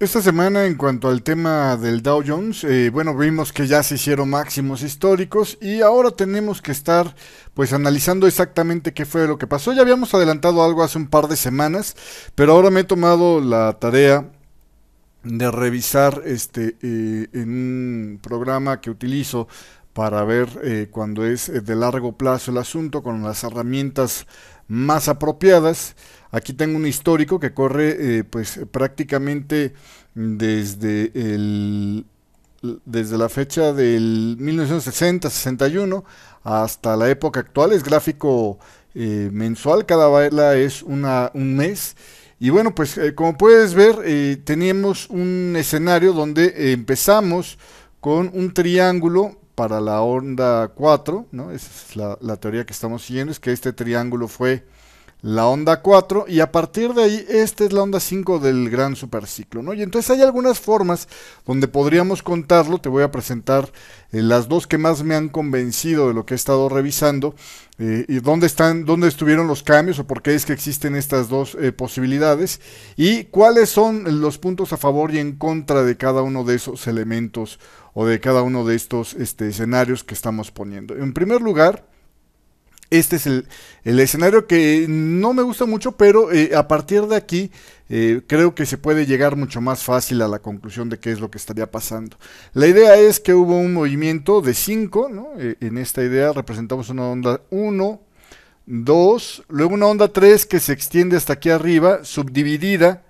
Esta semana, en cuanto al tema del Dow Jones, bueno, vimos que ya se hicieron máximos históricos y ahora tenemos que estar, pues, analizando exactamente qué fue lo que pasó. Ya habíamos adelantado algo hace un par de semanas, pero ahora me he tomado la tarea de revisar en un programa que utilizo para ver cuando es de largo plazo el asunto con las herramientas más apropiadas. Aquí tengo un histórico que corre pues prácticamente desde desde la fecha del 1960-61 hasta la época actual. Es gráfico mensual, cada vela es un mes. Y bueno, pues como puedes ver, teníamos un escenario donde empezamos con un triángulo para la onda 4, ¿no? Esa es la teoría que estamos siguiendo, es que este triángulo fue la onda 4 y a partir de ahí esta es la onda 5 del gran superciclo, ¿no? Y entonces hay algunas formas donde podríamos contarlo. Te voy a presentar las dos que más me han convencido de lo que he estado revisando, y dónde estuvieron los cambios o por qué es que existen estas dos posibilidades y cuáles son los puntos a favor y en contra de cada uno de esos elementos o de cada uno de estos escenarios que estamos poniendo. En primer lugar, este es el escenario que no me gusta mucho, pero a partir de aquí creo que se puede llegar mucho más fácil a la conclusión de qué es lo que estaría pasando. La idea es que hubo un movimiento de 5, ¿no? En esta idea representamos una onda uno, 2, luego una onda 3 que se extiende hasta aquí arriba, subdividida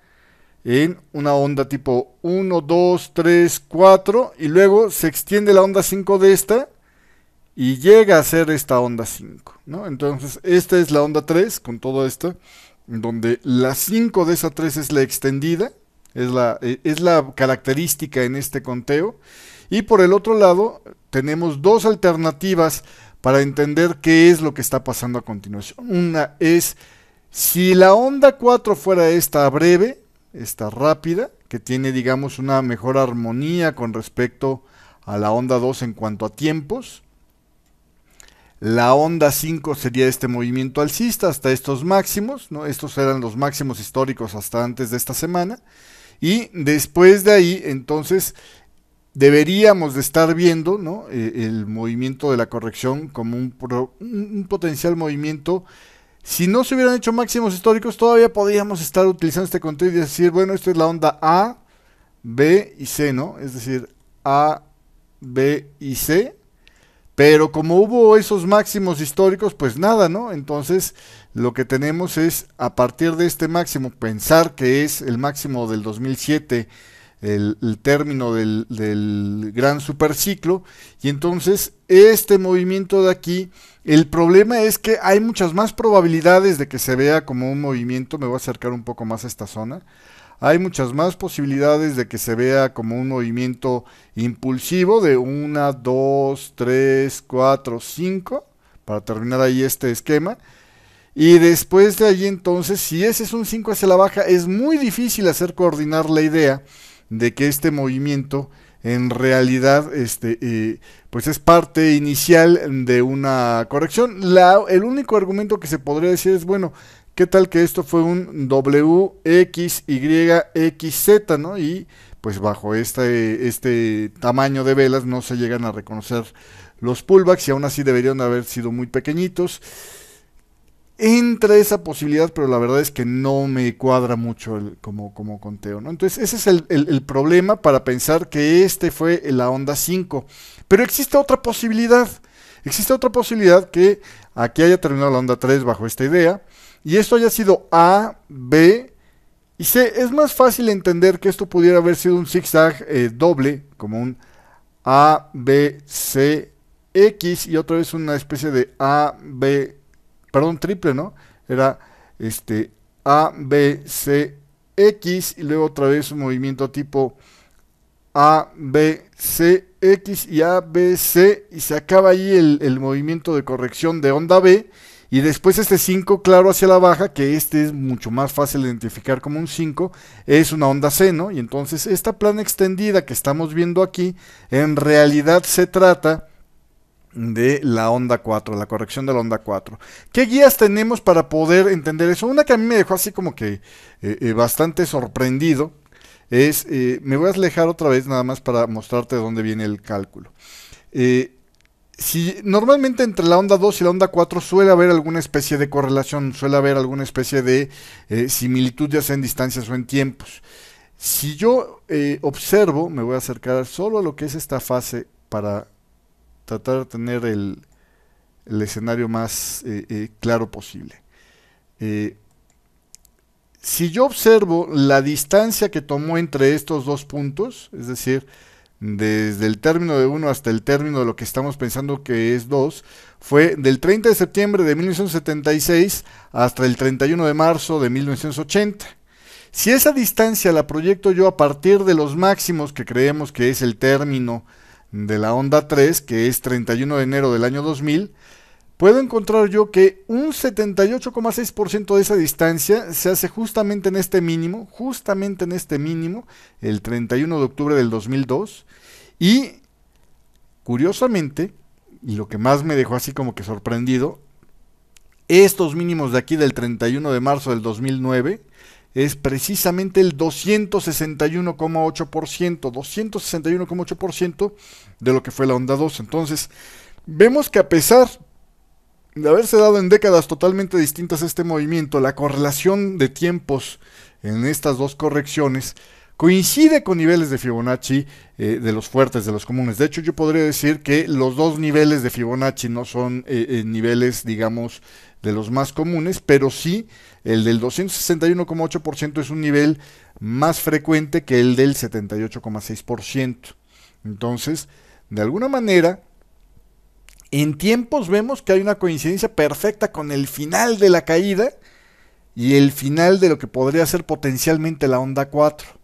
en una onda tipo uno, 2, 3, 4 y luego se extiende la onda 5 de esta y llega a ser esta onda 5, ¿no? Entonces, esta es la onda 3 con todo esto, donde la 5 de esa 3 es la extendida, es la característica en este conteo. Y por el otro lado, tenemos dos alternativas para entender qué es lo que está pasando a continuación. Una es, si la onda 4 fuera esta breve, esta rápida, que tiene, digamos, una mejor armonía con respecto a la onda 2 en cuanto a tiempos. La onda 5 sería este movimiento alcista hasta estos máximos, ¿no? Estos eran los máximos históricos hasta antes de esta semana. Y después de ahí, entonces, deberíamos de estar viendo, ¿no? El movimiento de la corrección como un potencial movimiento. Si no se hubieran hecho máximos históricos, todavía podríamos estar utilizando este conteo y decir, bueno, esta es la onda A, B y C, ¿no? Es decir, A, B y C. Pero como hubo esos máximos históricos, pues nada, ¿no? Entonces lo que tenemos es, a partir de este máximo, pensar que es el máximo del 2007, el término del gran superciclo. Y entonces este movimiento de aquí, el problema es que hay muchas más probabilidades de que se vea como un movimiento. Me voy a acercar un poco más a esta zona. Hay muchas más posibilidades de que se vea como un movimiento impulsivo de una, 2, 3, 4, 5 para terminar ahí este esquema. Y después de ahí entonces, si ese es un 5 hacia la baja, es muy difícil hacer coordinar la idea de que este movimiento en realidad pues es parte inicial de una corrección. El único argumento que se podría decir es, bueno, ¿qué tal que esto fue un WXYXZ, ¿no? Y pues bajo este tamaño de velas no se llegan a reconocer los pullbacks y aún así deberían haber sido muy pequeñitos. Entra esa posibilidad, pero la verdad es que no me cuadra mucho como conteo, ¿no? Entonces ese es el problema para pensar que este fue la onda 5. Pero existe otra posibilidad que aquí haya terminado la onda 3 bajo esta idea y esto haya sido A, B y C. Es más fácil entender que esto pudiera haber sido un zigzag doble, como un A, B, C, X y otra vez una especie de A, B, perdón, triple, ¿no? Era A, B, C, X y luego otra vez un movimiento tipo A, B, C, X y A, B, C y se acaba ahí el movimiento de corrección de onda B y después este 5 claro hacia la baja, que este es mucho más fácil de identificar como un 5, es una onda C, ¿no? Y entonces esta plana extendida que estamos viendo aquí, en realidad se trata de la onda 4, la corrección de la onda 4. ¿Qué guías tenemos para poder entender eso? Una que a mí me dejó así como que bastante sorprendido me voy a alejar otra vez nada más para mostrarte de dónde viene el cálculo. Eh, si normalmente entre la onda 2 y la onda 4 suele haber alguna especie de correlación, suele haber alguna especie de similitud, ya sea en distancias o en tiempos. Si yo observo, me voy a acercar solo a lo que es esta fase para tratar de tener el escenario más claro posible. Eh, si yo observo la distancia que tomó entre estos dos puntos, es decir, desde el término de 1 hasta el término de lo que estamos pensando que es 2, fue del 30 de septiembre de 1976 hasta el 31 de marzo de 1980. Si esa distancia la proyecto yo a partir de los máximos que creemos que es el término de la onda 3, que es 31 de enero del año 2000, puedo encontrar yo que un 78,6% de esa distancia se hace justamente en este mínimo, el 31 de octubre del 2002, y curiosamente, y lo que más me dejó así como que sorprendido, estos mínimos de aquí del 31 de marzo del 2009 es precisamente el 261,8% de lo que fue la onda 2. Entonces, vemos que a pesar de haberse dado en décadas totalmente distintas este movimiento, la correlación de tiempos en estas dos correcciones coincide con niveles de Fibonacci de los fuertes, de los comunes. De hecho, yo podría decir que los dos niveles de Fibonacci no son niveles, digamos, de los más comunes, pero sí el del 261,8% es un nivel más frecuente que el del 78,6%. Entonces, de alguna manera, en tiempos vemos que hay una coincidencia perfecta con el final de la caída y el final de lo que podría ser potencialmente la onda 4.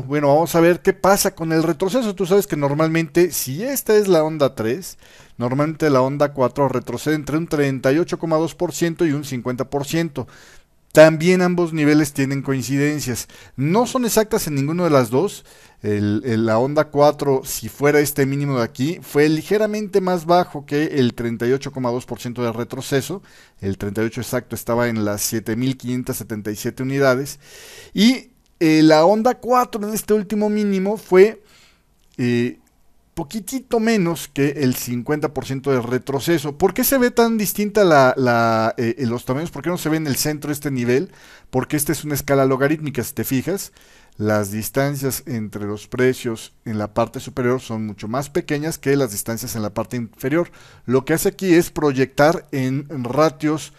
Bueno, vamos a ver qué pasa con el retroceso. Tú sabes que normalmente, si esta es la onda 3, normalmente la onda 4 retrocede entre un 38,2% y un 50%. También ambos niveles tienen coincidencias. No son exactas en ninguno de las dos. La onda 4, si fuera este mínimo de aquí, fue ligeramente más bajo que el 38,2% de retroceso. El 38 exacto estaba en las 7.577 unidades. Y la onda 4 en este último mínimo fue poquitito menos que el 50% de retroceso. ¿Por qué se ve tan distinta los tamaños? ¿Por qué no se ve en el centro este nivel? Porque esta es una escala logarítmica, si te fijas. Las distancias entre los precios en la parte superior son mucho más pequeñas que las distancias en la parte inferior. Lo que hace aquí es proyectar en ratios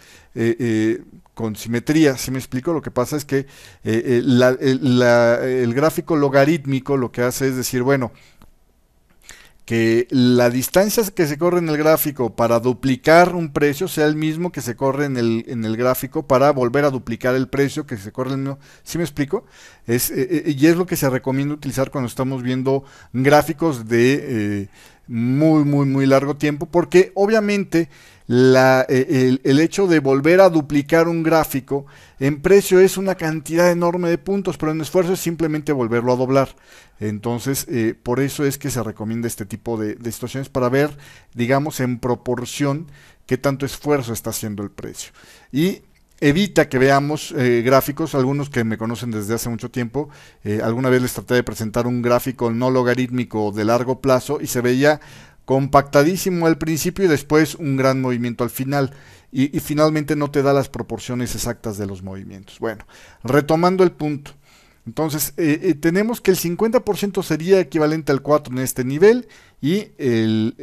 con simetría. ¿Sí me explico? Lo que pasa es que el gráfico logarítmico lo que hace es decir, bueno, que la distancia que se corre en el gráfico para duplicar un precio sea el mismo que se corre en el gráfico para volver a duplicar el precio que se corre en el mismo. ¿Sí me explico? Y es lo que se recomienda utilizar cuando estamos viendo gráficos de muy largo tiempo, porque obviamente el hecho de volver a duplicar un gráfico en precio es una cantidad enorme de puntos, pero en esfuerzo es simplemente volverlo a doblar. Entonces, por eso es que se recomienda este tipo de situaciones para ver, digamos, en proporción qué tanto esfuerzo está haciendo el precio. Y evita que veamos gráficos, algunos que me conocen desde hace mucho tiempo, alguna vez les traté de presentar un gráfico no logarítmico de largo plazo y se veía compactadísimo al principio y después un gran movimiento al final. Y finalmente no te da las proporciones exactas de los movimientos. Bueno, retomando el punto. Entonces, tenemos que el 50% sería equivalente al 4 en este nivel y el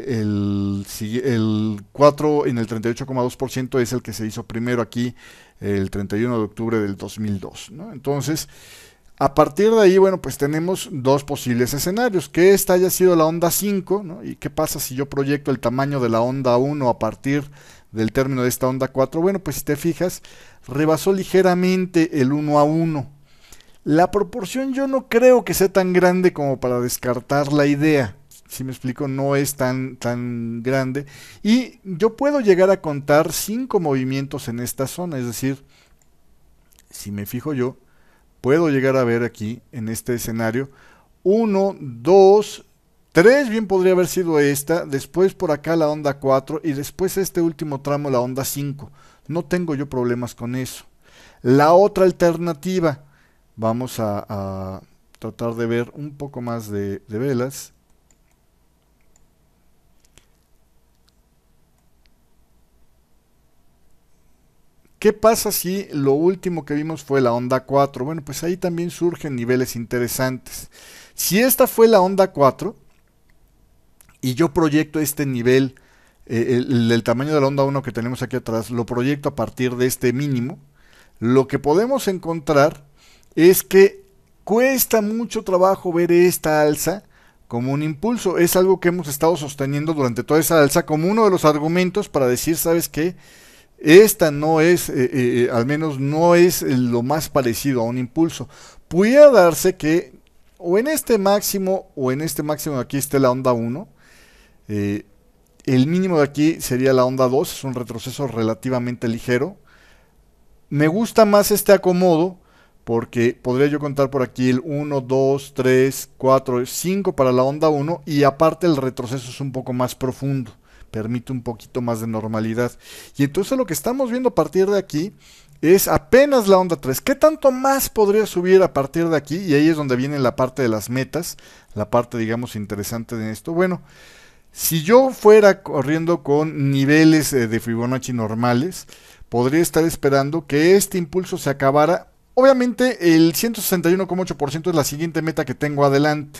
4 en el 38,2% es el que se hizo primero aquí el 31 de octubre del 2002, ¿no? Entonces, a partir de ahí, bueno, pues tenemos dos posibles escenarios, que esta haya sido la onda 5, ¿no? Y qué pasa si yo proyecto el tamaño de la onda 1 a partir del término de esta onda 4. Bueno, pues si te fijas, rebasó ligeramente el 1 a 1. La proporción yo no creo que sea tan grande como para descartar la idea. Si me explico, no es tan grande. Y yo puedo llegar a contar 5 movimientos en esta zona, es decir, si me fijo yo, puedo llegar a ver aquí, en este escenario, 1, 2, 3, bien podría haber sido esta, después por acá la onda 4 y después este último tramo la onda 5. No tengo yo problemas con eso. La otra alternativa, vamos a tratar de ver un poco más de velas. ¿Qué pasa si lo último que vimos fue la onda 4? Bueno, pues ahí también surgen niveles interesantes. Si esta fue la onda 4 y yo proyecto este nivel, el tamaño de la onda 1 que tenemos aquí atrás, lo proyecto a partir de este mínimo, lo que podemos encontrar es que cuesta mucho trabajo ver esta alza como un impulso. Es algo que hemos estado sosteniendo durante toda esa alza como uno de los argumentos para decir, ¿sabes qué? Esta no es, al menos no es lo más parecido a un impulso. Pudiera darse que o en este máximo o en este máximo de aquí esté la onda 1. eh, el mínimo de aquí sería la onda 2, es un retroceso relativamente ligero. Me gusta más este acomodo porque podría yo contar por aquí el 1, 2, 3, 4, 5 para la onda 1 y aparte el retroceso es un poco más profundo, permite un poquito más de normalidad. Y entonces lo que estamos viendo a partir de aquí es apenas la onda 3. ¿Qué tanto más podría subir a partir de aquí? Y ahí es donde viene la parte de las metas, la parte digamos interesante de esto. Bueno, si yo fuera corriendo con niveles de Fibonacci normales, podría estar esperando que este impulso se acabara. Obviamente el 161,8% es la siguiente meta que tengo adelante,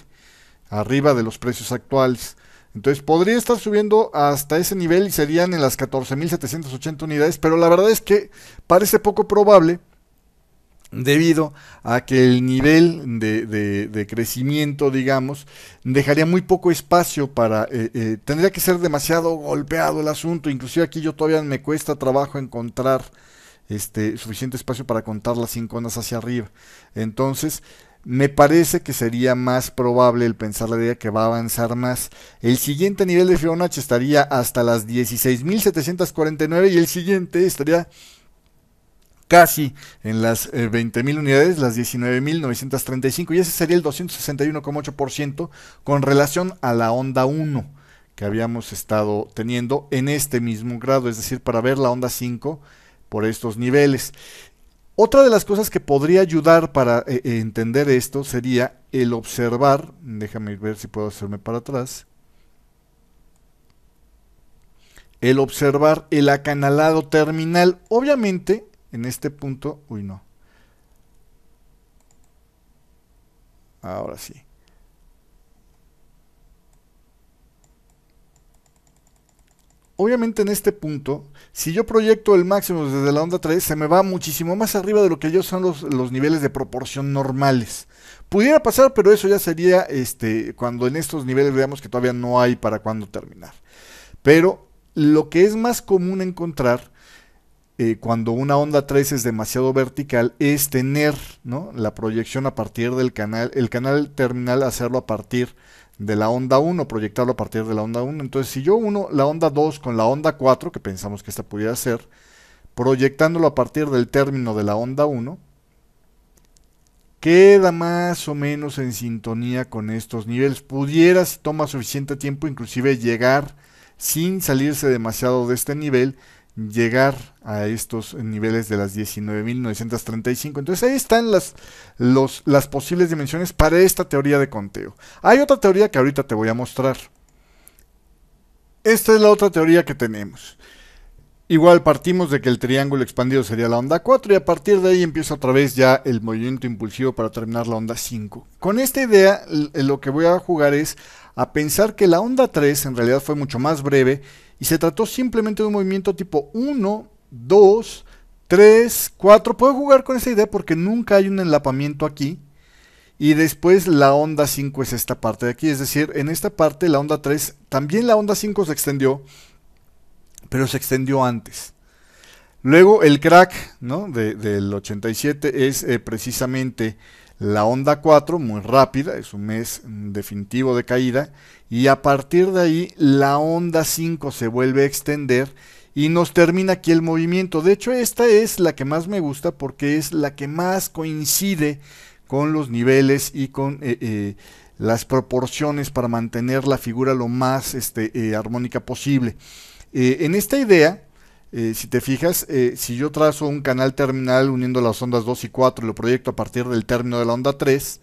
arriba de los precios actuales. Entonces podría estar subiendo hasta ese nivel y serían en las 14.780 unidades, pero la verdad es que parece poco probable debido a que el nivel de crecimiento, digamos, dejaría muy poco espacio para, tendría que ser demasiado golpeado el asunto, inclusive aquí yo todavía me cuesta trabajo encontrar suficiente espacio para contar las 5 ondas hacia arriba. Entonces, me parece que sería más probable el pensar la idea que va a avanzar más. El siguiente nivel de Fibonacci estaría hasta las 16.749 y el siguiente estaría casi en las 20.000 unidades, las 19.935, y ese sería el 261,8% con relación a la onda 1 que habíamos estado teniendo en este mismo grado, es decir, para ver la onda 5 por estos niveles. Otra de las cosas que podría ayudar para entender esto sería el observar, déjame ver si puedo hacerme para atrás, el observar el acanalado terminal. Obviamente, en este punto, uy no, ahora sí. Obviamente en este punto, si yo proyecto el máximo desde la onda 3, se me va muchísimo más arriba de lo que ellos son los niveles de proporción normales. Pudiera pasar, pero eso ya sería cuando en estos niveles veamos que todavía no hay para cuándo terminar. Pero lo que es más común encontrar cuando una onda 3 es demasiado vertical es tener, ¿no?, la proyección a partir del canal, el canal terminal hacerlo a partir de la onda 1, proyectarlo a partir de la onda 1. Entonces, si yo uno la onda 2 con la onda 4, que pensamos que esta pudiera ser, proyectándolo a partir del término de la onda 1, queda más o menos en sintonía con estos niveles. Pudiera, si toma suficiente tiempo, inclusive llegar sin salirse demasiado de este nivel, llegar a estos niveles de las 19.935. Entonces ahí están las posibles dimensiones para esta teoría de conteo. Hay otra teoría que ahorita te voy a mostrar. Esta es la otra teoría que tenemos. Igual partimos de que el triángulo expandido sería la onda 4 y a partir de ahí empieza otra vez ya el movimiento impulsivo para terminar la onda 5. Con esta idea lo que voy a jugar es a pensar que la onda 3 en realidad fue mucho más breve y se trató simplemente de un movimiento tipo 1, 2, 3, 4. Puedo jugar con esa idea porque nunca hay un enlapamiento aquí. Y después la onda 5 es esta parte de aquí. Es decir, en esta parte la onda 3, también la onda 5 se extendió, pero se extendió antes. Luego el crack, ¿no?, del 87 es precisamente la onda 4, muy rápida, es un mes definitivo de caída, y a partir de ahí la onda 5 se vuelve a extender y nos termina aquí el movimiento. De hecho, esta es la que más me gusta porque es la que más coincide con los niveles y con las proporciones para mantener la figura lo más armónica posible. En esta idea, si te fijas, si yo trazo un canal terminal uniendo las ondas 2 y 4 y lo proyecto a partir del término de la onda 3,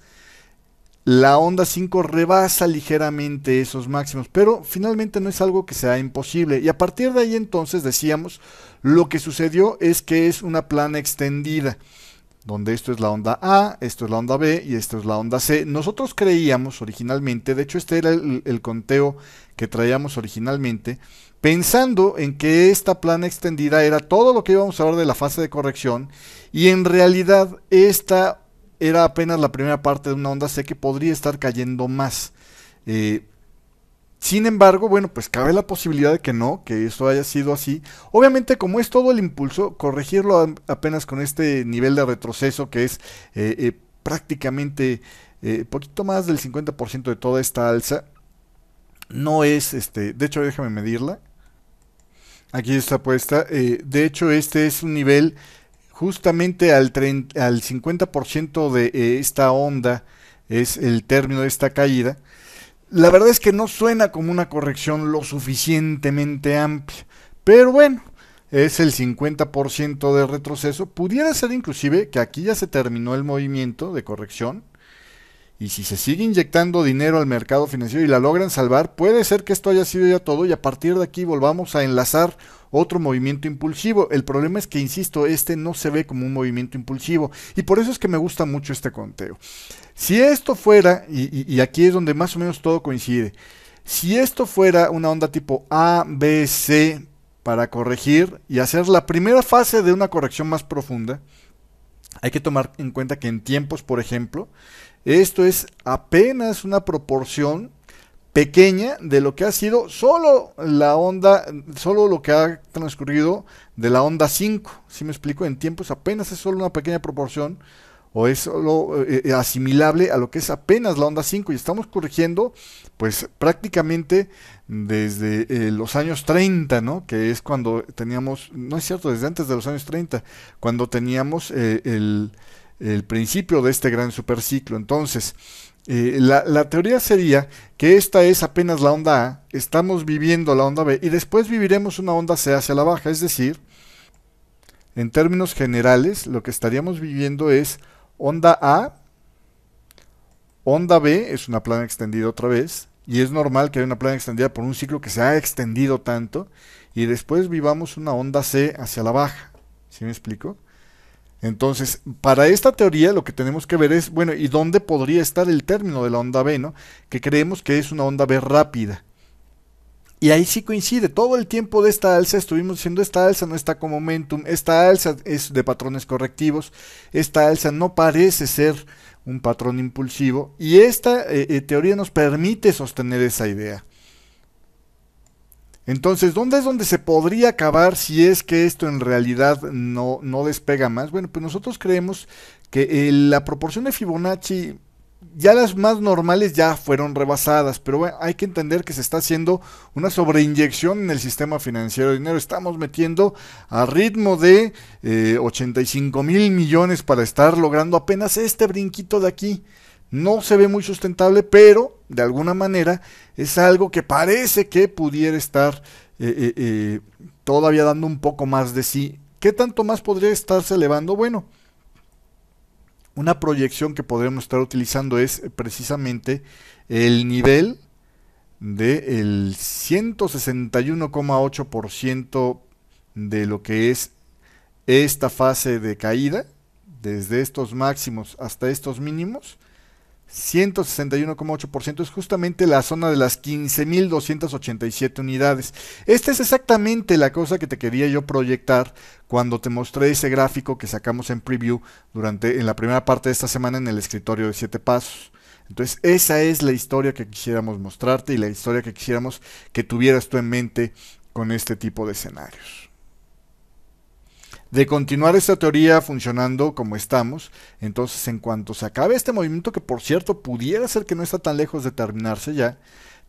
la onda 5 rebasa ligeramente esos máximos, pero finalmente no es algo que sea imposible. Y a partir de ahí entonces decíamos, lo que sucedió es que es una plana extendida, donde esto es la onda A, esto es la onda B y esto es la onda C. Nosotros creíamos originalmente, de hecho este era el conteo que traíamos originalmente, pensando en que esta plana extendida era todo lo que íbamos a hablar de la fase de corrección, y en realidad esta era apenas la primera parte de una onda C que podría estar cayendo más. Eh, Sin embargo, bueno, pues cabe la posibilidad de que no, que eso haya sido así. Obviamente, como es todo el impulso, corregirlo apenas con este nivel de retroceso que es prácticamente poquito más del 50% de toda esta alza, no es, de hecho déjame medirla, aquí está puesta, de hecho este es un nivel justamente al 50% de esta onda, es el término de esta caída. La verdad es que no suena como una corrección lo suficientemente amplia, pero bueno, es el 50% de retroceso. Pudiera ser inclusive que aquí ya se terminó el movimiento de corrección, y si se sigue inyectando dinero al mercado financiero y la logran salvar, puede ser que esto haya sido ya todo y a partir de aquí volvamos a enlazar otro movimiento impulsivo. El problema es que, insisto, este no se ve como un movimiento impulsivo y por eso es que me gusta mucho este conteo. Si esto fuera, y aquí es donde más o menos todo coincide, si esto fuera una onda tipo A, B, C para corregir y hacer la primera fase de una corrección más profunda, hay que tomar en cuenta que en tiempos, por ejemplo, esto es apenas una proporción pequeña de lo que ha sido solo la onda, solo lo que ha transcurrido de la onda 5. Si me explico, en tiempos apenas es solo una pequeña proporción o es solo asimilable a lo que es apenas la onda 5 y estamos corrigiendo pues prácticamente desde los años 30, ¿no? Que es cuando teníamos, no es cierto, desde antes de los años 30, cuando teníamos el principio de este gran superciclo. Entonces, la teoría sería que esta es apenas la onda A, estamos viviendo la onda B y después viviremos una onda C hacia la baja, es decir, en términos generales, lo que estaríamos viviendo es onda A, onda B, es una plana extendida otra vez, y es normal que haya una plana extendida por un ciclo que se ha extendido tanto, y después vivamos una onda C hacia la baja. ¿Sí me explico? Entonces, para esta teoría lo que tenemos que ver es, bueno, ¿y dónde podría estar el término de la onda B, no? Que creemos que es una onda B rápida. Y ahí sí coincide, todo el tiempo de esta alza estuvimos diciendo, esta alza no está como momentum, esta alza es de patrones correctivos, esta alza no parece ser un patrón impulsivo, y esta teoría nos permite sostener esa idea. Entonces, ¿dónde es donde se podría acabar si es que esto en realidad no despega más? Bueno, pues nosotros creemos que la proporción de Fibonacci, ya las más normales ya fueron rebasadas, pero bueno, hay que entender que se está haciendo una sobreinyección en el sistema financiero de dinero. Estamos metiendo a ritmo de 85,000 millones para estar logrando apenas este brinquito de aquí. No se ve muy sustentable, pero de alguna manera es algo que parece que pudiera estar todavía dando un poco más de sí. ¿Qué tanto más podría estarse elevando? Bueno, una proyección que podríamos estar utilizando es precisamente el nivel del 161,8% de lo que es esta fase de caída, desde estos máximos hasta estos mínimos. 161,8% es justamente la zona de las 15,287 unidades. Esta es exactamente la cosa que te quería yo proyectar cuando te mostré ese gráfico que sacamos en preview en la primera parte de esta semana en el escritorio de 7 pasos. Entonces esa es la historia que quisiéramos mostrarte y la historia que quisiéramos que tuvieras tú en mente con este tipo de escenarios. De continuar esta teoría funcionando como estamos, entonces en cuanto se acabe este movimiento, que por cierto pudiera ser que no está tan lejos de terminarse ya,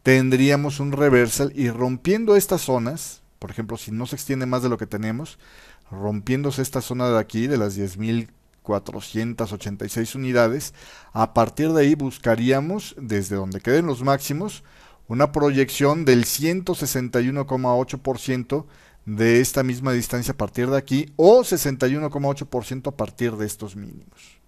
tendríamos un reversal y rompiendo estas zonas, por ejemplo, si no se extiende más de lo que tenemos, rompiéndose esta zona de aquí, de las 10,486 unidades, a partir de ahí buscaríamos, desde donde queden los máximos, una proyección del 161,8% de esta misma distancia a partir de aquí o 61,8% a partir de estos mínimos.